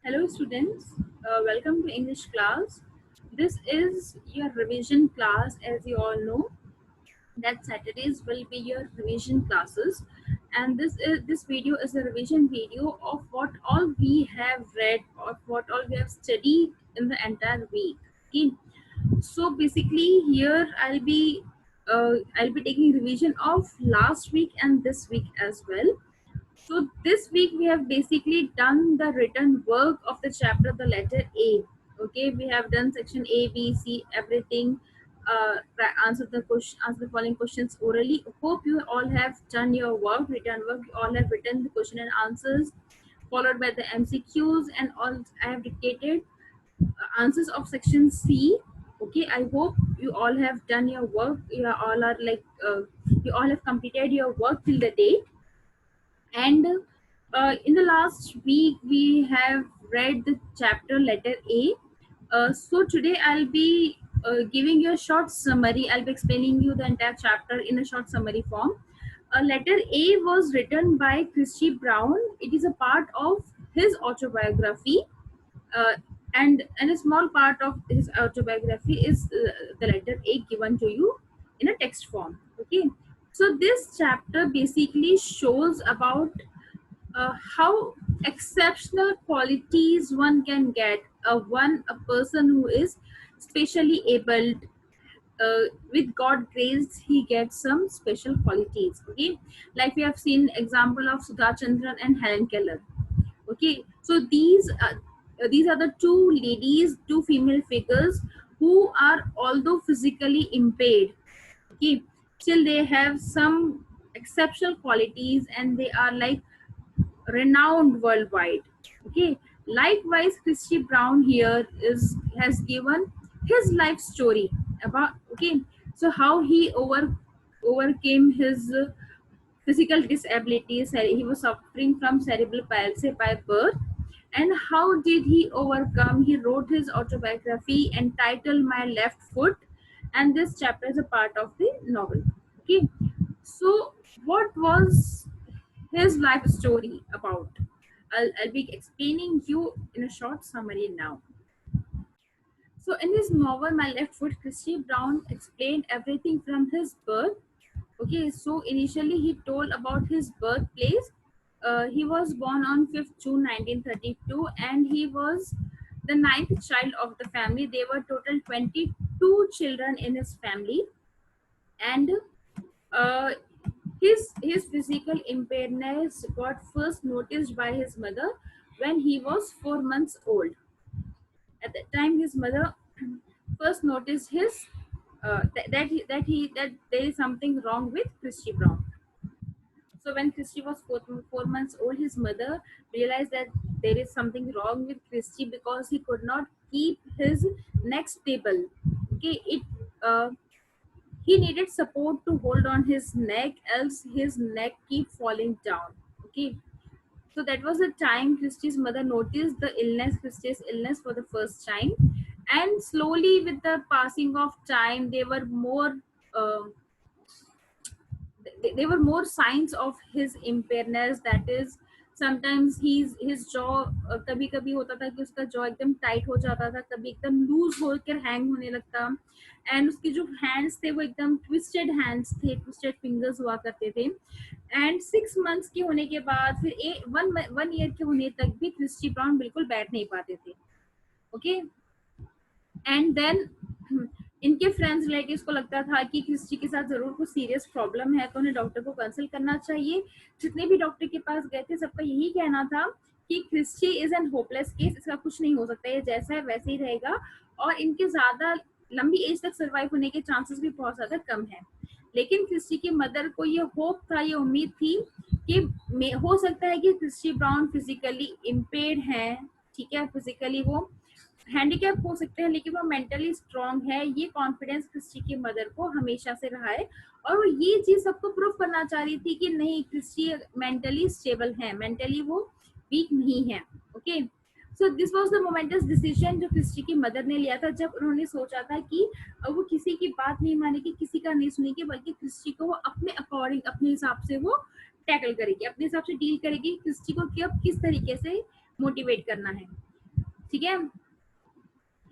Hello students, welcome to English class. This is your revision class. As you all know that Saturdays will be your revision classes, and this video is a revision video of what all we have read or what all we have studied in the entire week. Okay, so basically here I'll be taking revision of last week and this week as well. So this week we have basically done the written work of the chapter, the letter A. Okay, we have done section A, B, C, everything. Answer the following questions orally. Hope you all have done your work, written work. You all have written the question and answers, followed by the MCQs, and all. I have dictated answers of section C. Okay, I hope you all have done your work. You all have completed your work till the date. And in the last week, we have read the chapter letter A. So today I'll be giving you a short summary. I'll be explaining you the entire chapter in a short summary form. Letter A was written by Christy Brown. It is a part of his autobiography, uh, and a small part of his autobiography is the letter A given to you in a text form. Okay, so this chapter basically shows about how exceptional qualities one can get. A person who is specially abled, with God grace, he gets some special qualities. Okay, like we have seen example of Sudha Chandran and Helen Keller. Okay, so these are the two ladies, two female figures who are although physically impaired. Okay, still they have some exceptional qualities and they are like renowned worldwide. Okay, likewise Christy Brown here is has given his life story about, okay, so how he overcame his physical disabilities. He was suffering from cerebral palsy by birth, and how did he overcome? He wrote his autobiography entitled My Left Foot, and this chapter is a part of the novel. Okay, so what was his life story about? I'll be explaining you in a short summary now. So in his novel My Left Foot, Christy Brown explained everything from his birth. Okay, so initially he told about his birthplace. He was born on 5th June 1932, and he was the ninth child of the family. There were total 22 children in his family, and uh, his physical impairments got first noticed by his mother when he was 4 months old. At that time, his mother first noticed his that there is something wrong with Christy Brown. So when Christy was 4 months old, his mother realized that there is something wrong with Christy because he could not keep his neck stable. Okay, it he needed support to hold on his neck, else his neck keep falling down. Okay, so that was the time Christy's mother noticed Christy's illness for the first time, and slowly with the passing of time, Uh, there were more signs of his impairness. That is, sometimes his jaw, कभी कभी होता था कि उसका jaw एकदम tight हो जाता था, कभी एकदम loose होकर hang होने लगता, and उसके जो hands थे वो एकदम twisted hands थे, twisted fingers हुआ करते थे. एंड 6 months के होने के बाद फिर 1 year के होने तक भी क्रिस्टी ब्राउन बिल्कुल बैठ नहीं पाते थे. ओके, एंड देन इनके फ्रेंड्स रिलेटिव्स को लगता था कि क्रिस्टी के साथ जरूर कुछ सीरियस प्रॉब्लम है, तो उन्हें डॉक्टर को कंसल्ट करना चाहिए. जितने भी डॉक्टर के पास गए थे सबका यही कहना था कि Christie is an hopeless case, इसका कुछ नहीं हो सकता, ये जैसा है वैसे ही रहेगा, और इनके ज्यादा लंबी एज तक सर्वाइव होने के चांसेस भी बहुत ज्यादा कम है. लेकिन क्रिस्टी की मदर को ये होप था, ये उम्मीद थी कि हो सकता है कि क्रिस्टी ब्राउन फिजिकली इम्पेयर्ड है, ठीक है, फिजिकली वो हैंडीकैप हो सकते हैं, लेकिन वो मेंटली स्ट्रांग है. ये कॉन्फिडेंस क्रिस्टी की मदर को हमेशा से रहा है, और वो ये चीज सबको प्रूव करना चाह रही थी कि नहीं, क्रिस्टी मेंटली स्टेबल है, मेंटली वो वीक नहीं है. Okay, so this was the moments decision जो क्रिस्टी की मदर ने लिया था, जब उन्होंने सोचा था कि वो किसी की बात नहीं मानेगी, किसी का नहीं सुनेगी, बल्कि क्रिस्टी को वो अपने अकॉर्डिंग, अपने हिसाब से वो टैकल करेगी, अपने हिसाब से डील करेगी, क्रिस्टी को कब किस तरीके से मोटिवेट करना है. ठीक है।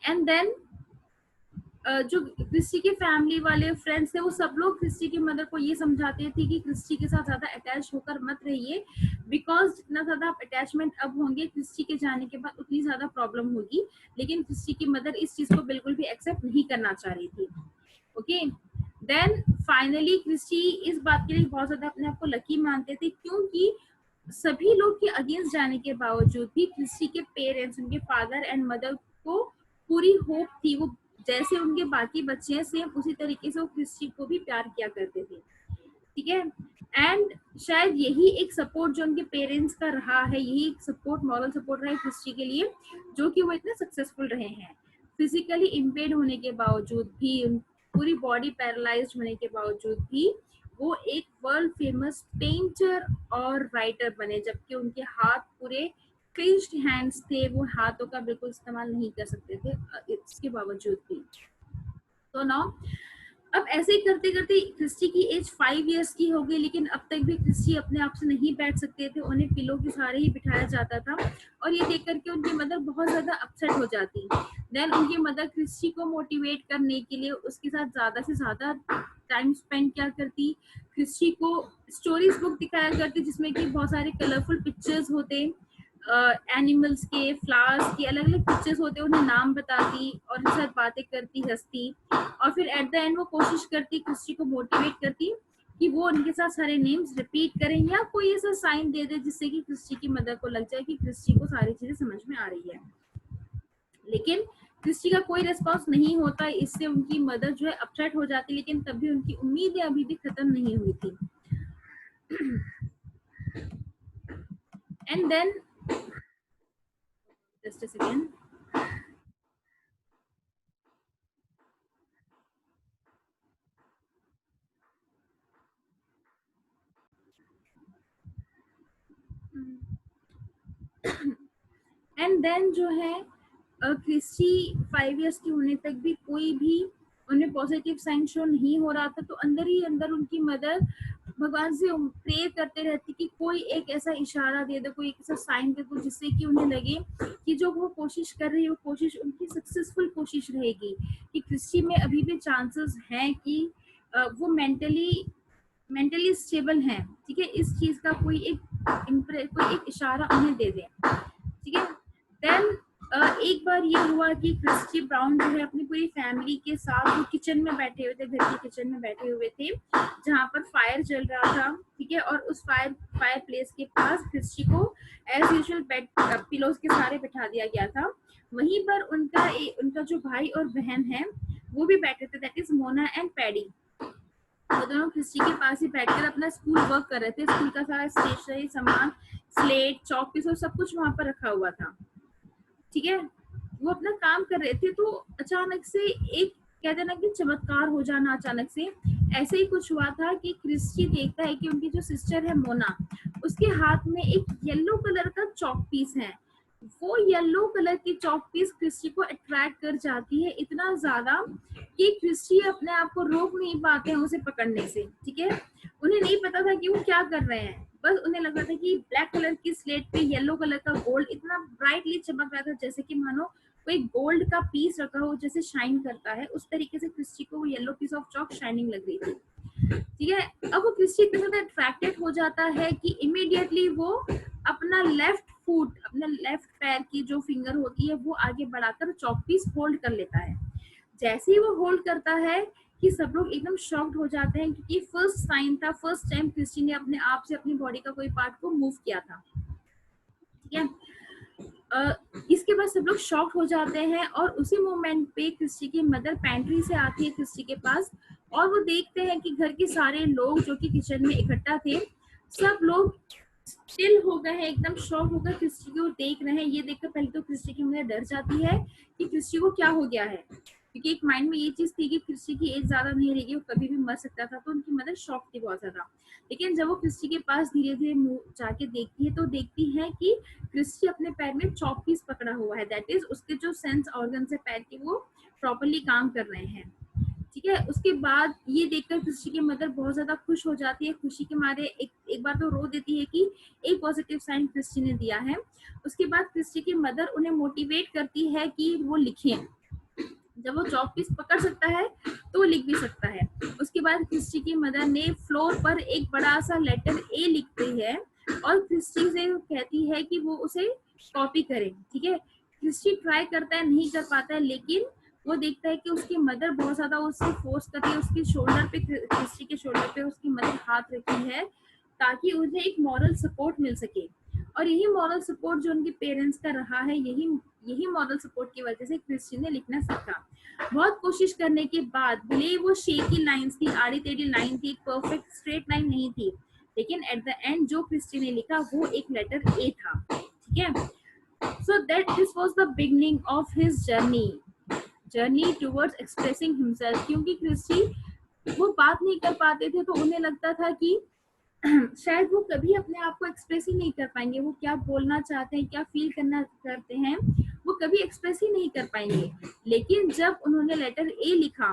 एंड देन जो क्रिस्टी के फैमिली वाले फ्रेंड्स थे वो सब लोग क्रिस्टी की मदर को ये समझाते थे कि क्रिस्टी के साथ ज्यादा अटैच होकर मत रहिए, बिकॉज जितना ज्यादा आप अटैचमेंट अब होंगे क्रिस्टी के जाने के बाद उतनी ज्यादा प्रॉब्लम होगी। लेकिन क्रिस्टी की मदर इस चीज को बिल्कुल भी एक्सेप्ट नहीं करना चाह रही थी। ओके, देन फाइनली क्रिस्टी इस बात के लिए बहुत ज्यादा अपने आप को लकी मानते थे, क्योंकि सभी लोग के अगेंस्ट जाने के बावजूद भी क्रिस्टी के पेरेंट्स, उनके फादर एंड मदर को पूरी होप थी, वो जैसे उनके बाकी बच्चे हैं सेम उसी तरीके से वो क्रिस्टी को भी प्यार किया करते थे। ठीक है, एंड शायद यही एक सपोर्ट जो उनके पेरेंट्स का रहा है, यही एक सपोर्ट, मॉरल सपोर्ट रहा है क्रिस्टी के लिए, जो कि वो इतने सक्सेसफुल रहे हैं। फिजिकली इम्पेयर्ड होने के बावजूद भी, पूरी बॉडी पैरालाइज्ड होने के बावजूद भी वो एक वर्ल्ड फेमस पेंटर और राइटर बने, जबकि उनके हाथ पूरे क्लिंच्ड हैंड्स थे, वो हाथों का बिल्कुल इस्तेमाल नहीं कर सकते थे इसके बावजूद भी। तो ना अब ऐसे ही करते करते क्रिस्टी की एज 5 इयर्स की हो गई, लेकिन अब तक भी क्रिस्टी अपने आप से नहीं बैठ सकते थे, उन्हें पिलो के सहारे ही बिठाया जाता था। और ये देख करके उनकी मदर बहुत ज्यादा अपसेट हो जाती। देन उनकी मदर क्रिस्टी को मोटिवेट करने के लिए उसके साथ ज्यादा से ज्यादा टाइम स्पेंड क्या करती, क्रिस्टी को स्टोरीज बुक दिखाया करती, जिसमें कि बहुत सारे कलरफुल पिक्चर्स होते, एनिमल्स के, फ्लावर्स के, अलग अलग पिक्चर्स होते, उन्हें नाम बताती और उनके साथ बातें करती, हंसती। और फिर एट द एंड वो कोशिश करती, क्रिस्टी को मोटिवेट करती कि वो उनके साथ सारे नेम्स रिपीट करें या कोई ऐसा साइन दे दे जिससे कि क्रिस्टी की मदर को लग जाए कि क्रिस्टी को सारी चीजें समझ में आ रही है। लेकिन क्रिस्टी का कोई रिस्पॉन्स नहीं होता, इससे उनकी मदर जो है अपसेट हो जाती, लेकिन तब भी उनकी उम्मीदें अभी भी खत्म नहीं हुई थी। And then just a second, and then जो है क्रिस्टी 5 इयर्स की होने तक भी कोई भी उन्हें पॉजिटिव साइन शो नहीं हो रहा था, तो अंदर ही अंदर उनकी मदर भगवान से प्रे करते रहती कि कोई एक ऐसा इशारा दे दो, कोई एक ऐसा साइन दे दो जिससे कि उन्हें लगे कि जो वो कोशिश कर रही है वो कोशिश उनकी सक्सेसफुल कोशिश रहेगी, कि क्रिस्टी में अभी भी चांसेस हैं कि वो मेंटली स्टेबल हैं। ठीक है, इस चीज का कोई एक इशारा उन्हें दे दे। ठीक है, देन एक बार ये हुआ कि क्रिस्टी ब्राउन जो है अपनी पूरी फैमिली के साथ वो किचन में बैठे हुए थे, घर के किचन में बैठे हुए थे, जहाँ पर फायर जल रहा था। ठीक है, और उस फायर प्लेस के पास क्रिस्टी को एज यूजुअल बेड पिलोज के सहारे बिठा दिया गया था। वहीं पर उनका जो भाई और बहन है वो भी बैठे थे, that is Mona and paddy. वो दोनों क्रिस्टी के पास ही बैठकर अपना स्कूल वर्क कर रहे थे। स्कूल का सारा स्टेशनरी सामान, स्लेट, चौक पीस और सब कुछ वहां पर रखा हुआ था। ठीक है, वो अपना काम कर रहे थे, तो अचानक से एक कहते ना कि चमत्कार हो जाना, अचानक से ऐसे ही कुछ हुआ था कि क्रिस्टी देखता है कि उनकी जो सिस्टर है मोना, उसके हाथ में एक येलो कलर का चौक पीस है। वो येलो कलर की चौक पीस क्रिस्टी को अट्रैक्ट कर जाती है इतना ज्यादा कि क्रिस्टी अपने आप को रोक नहीं पाते हैं उसे पकड़ने से। ठीक है, उन्हें नहीं पता था कि वो क्या कर रहे हैं, बस उन्हें लग रहा था कि ब्लैक कलर की स्लेट पे येलो कलर का गोल्ड इतना ब्राइटली चमक रहा था, जैसे कि मानो कोई गोल्ड का पीस रखा हो जैसे शाइन करता है, उस तरीके से क्रिस्टी को वो yellow piece of chalk shining लग रही थी। ठीक है, अब वो क्रिस्टी इतना ज्यादा अट्रैक्टेड हो जाता है कि इमीडिएटली वो अपना लेफ्ट फुट, अपने लेफ्ट पैर की जो फिंगर होती है वो आगे बढ़ाकर चॉक पीस होल्ड कर लेता है। जैसे ही वो होल्ड करता है कि सब लोग एकदम शॉक्ड हो जाते हैं, क्योंकि फर्स्ट साइन था, फर्स्ट टाइम क्रिस्टी ने अपने आप से अपनी बॉडी का कोई पार्ट को मूव किया था। ठीक है, इसके बाद सब लोग शॉक्ड हो जाते हैं और उसी मोमेंट पे क्रिस्टी की मदर पैंट्री से आती है क्रिस्टी के पास, और वो देखते हैं कि घर के सारे लोग जो कि किचन में इकट्ठा थे, सब लोग स्टिल हो गए हैं, एकदम शॉक होकर क्रिस्टी को देख रहे हैं। ये देखकर पहले तो क्रिस्टी की मदर डर जाती है कि क्रिस्टी को क्या हो गया है, क्योंकि एक माइंड में ये चीज थी कि क्रिस्टी की एज ज्यादा नहीं रहेगी, वो कभी भी मर सकता था, तो उनकी मदर शॉक थी बहुत ज्यादा। लेकिन जब वो क्रिस्टी के पास धीरे धीरे जाके देखती है तो देखती है कि क्रिस्टी अपने पैर में चॉक पीस पकड़ा हुआ है, दैट इज उसके जो सेंस ऑर्गन है पैर के वो प्रॉपरली काम कर रहे हैं। ठीक है। उसके बाद ये देखकर क्रिस्टी की मदर बहुत ज्यादा खुश हो जाती है, खुशी के मारे एक बार तो रो देती है कि एक पॉजिटिव साइन क्रिस्टी ने दिया है। उसके बाद क्रिस्टी की मदर उन्हें मोटिवेट करती है कि वो लिखें, जब वो चॉक पीस पकड़ सकता है तो वो लिख भी सकता है। उसके बाद क्रिस्टी की मदर ने फ्लोर पर एक बड़ा सा लेटर ए लिखती है और क्रिस्टी से कहती है कि वो उसे कॉपी करे। ठीक है, क्रिस्टी ट्राई करता है, नहीं कर पाता है, लेकिन वो देखता है कि उसकी मदर बहुत ज्यादा उससे फोर्स कर रही है। उसके शोल्डर पे, क्रिस्टी के शोल्डर पे उसकी मदर हाथ रखी है ताकि उन्हें एक मॉरल सपोर्ट मिल सके। और यही मॉरल सपोर्ट जो उनके पेरेंट्स का रहा है, यही यही मॉरल सपोर्ट की वजह से क्रिस्टी ने लिखना सीखा। बहुत कोशिश करने के बाद, भले वो शेकी लाइंस थी, आड़ी टेढ़ी लाइन थी, परफेक्ट स्ट्रेट लाइन नहीं थी, लेकिन एट द एंड जो क्रिस्टी ने लिखा वो एक लेटर ए था। ठीक है, so that this was the beginning of his journey towards expressing himself. क्योंकि क्रिस्टी वो बात नहीं कर पाते थे, तो उन्हें लगता था कि शायद वो कभी अपने आप को एक्सप्रेस ही नहीं कर पाएंगे, वो क्या बोलना चाहते हैं, क्या फील करना करते हैं, वो कभी एक्सप्रेस ही नहीं कर पाएंगे। लेकिन जब उन्होंने लेटर ए लिखा,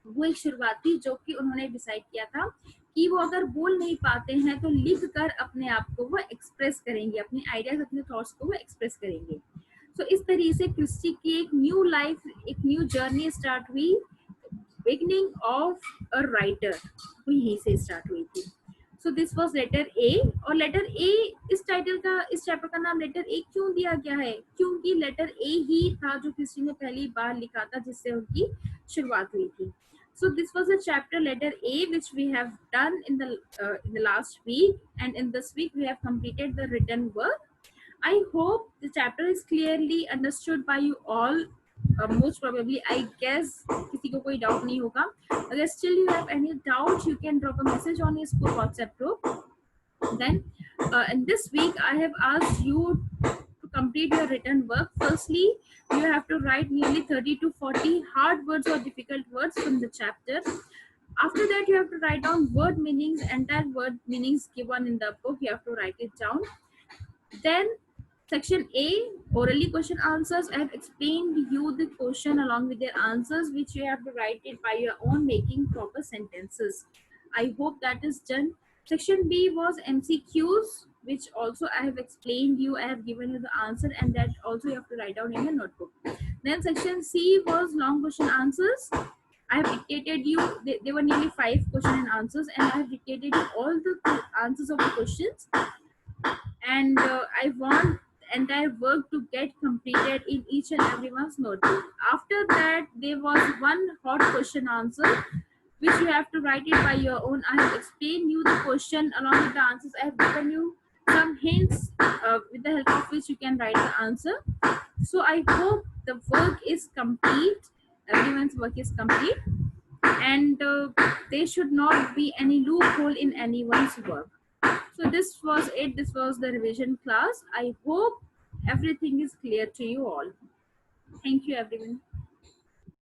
वो एक शुरुआत थी जो कि उन्होंने डिसाइड किया था कि वो अगर बोल नहीं पाते हैं तो लिख कर अपने आप को वो एक्सप्रेस करेंगे, अपने आइडियाज, अपने थॉट्स को वो एक्सप्रेस करेंगे। सो इस तरीके से क्रिस्टी की एक न्यू लाइफ, एक न्यू जर्नी स्टार्ट हुई। बिगनिंग ऑफ अ राइटर वो यहीं से स्टार्ट हुई थी। So this was letter A. और लेटर ए, इस टाइटल का, इस चैप्टर का नाम लेटर ए क्यों दिया गया है? क्योंकि लेटर ए ही था जो क्रिस्टी ने पहली बार लिखा था, जिससे उनकी शुरुआत हुई थी। So this was a chapter letter A which we have done in the last week, and in this week we have completed the written work. I hope the chapter is clearly understood by you all. Most probably, I guess किसी को कोई doubt नहीं होगा। अगर still you have any doubt, you can drop a message on your school WhatsApp group. Then in this week I have asked you to complete your written work. Firstly, you have to write nearly 30 to 40 hard words or difficult words from the chapter. After that, you have to write down word meanings, entire word meanings given in the book, you have to write it down. Then section A, orally question answers. I have explained you the question along with their answers, which you have to write it by your own, making proper sentences. I hope that is done. Section B was MCQs, which also I have explained you. I have given you the answer, and that also you have to write down in your notebook. Then section C was long question answers. I have dictated you, they were nearly 5 question and answers, and I have dictated you all the answers of the questions. And I want the entire work to get completed in each and everyone's notebook. After that, there was one hot question answer, which you have to write it by your own. I have explained you the question along with the answers. I have given you some hints with the help of which you can write the answer. So I hope the work is complete. Everyone's work is complete, and there should not be any loophole in anyone's work. So this was it. This was the revision class. I hope everything is clear to you all. Thank you, everyone.